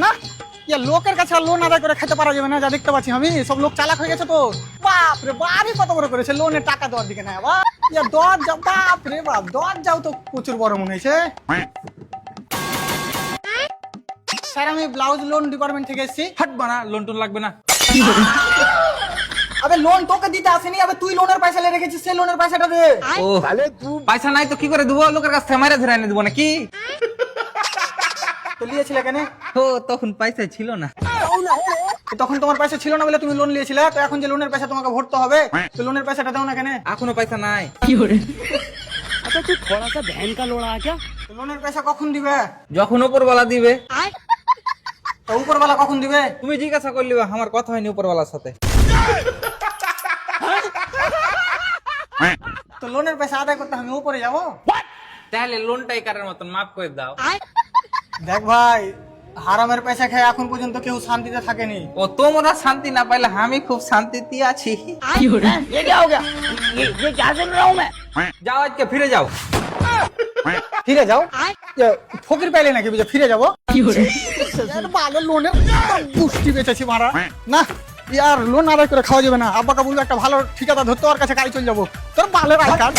না ইয়া লোকের কাছে আর লোন আদায় করে খেতে পারা যাবে না, যা দেখতে পাচ্ছি আমি। সব লোক চালাক হয়ে গেছে তো। বাপ রে বাড়ি কত বড় করেছে, লোনের টাকা দেওয়ার দিকে না বাপ। ইয়া দরজা, বাপ রে বাপ, দরজাও তো প্রচুর বড় মনে হয়েছে। স্যার আমি ব্লাউজ লোন ডিপার্টমেন্ট থেকে এসেছি। হাট বানা, লোন টোন লাগবে না। আবে লোন তোকে দিতে আসেনি, আবে তুই লোনের পয়সা নিয়ে রেখেছিস, সেই লোনের পয়সাটা দে। ও পয়সা নাই তো কি করে দেবো? লোকের কাছ থেকে মাইরা ধরে এনে দেবো নাকি? তো লিয়েছিলে কেন? ও তখন পয়সা ছিল না। তো তখন তোমার পয়সা ছিল না বলে তুমি লোন নিয়েছিলে, তো এখন যে লোনের পয়সা তোমাকে ভরতে হবে, তো লোনের পয়সাটা দাও না কেন? এখনো পয়সা নাই। अच्छा तू थोड़ा सा बहन का लोड़ा है क्या? তো লোনের পয়সা কখন দিবে? যখন উপরওয়ালা দিবে। তো উপরওয়ালা কখন দিবে? তুমি জিজ্ঞাসা করলি, আমার কথা হয়নি উপরওয়ালার সাথে। তো লোনের পয়সা আদায় করতে আমি উপরে যাবো? তাহলে লোনটাই কারার মতন মাফ করে দাও। দেখ ভাই, হারামের পয়সা খেয়ে এখন পর্যন্ত কেউ শান্তিতে থাকেনি। ও তোমরা শান্তি না পাইলে আমি খুব শান্তিতে আছি। ये क्या हो गया? ये क्या सुन रहा हूँ मैं? যাও আজকে ফিরে যাও। ফিরে যাও? ফকির পাইলে নাকি বুঝে ফিরে যাবো? ভালো লোনের পুষ্টি বেঁচেছি মারা। না ইয়ার লোন আদায় করে খাওয়া যাবে না। আব্বাকে বলবো একটা ভালো ঠিকাদার ধরতে, ওর কাছে গাড়ি চলে যাবো। তোর ভালো রায় কাজ।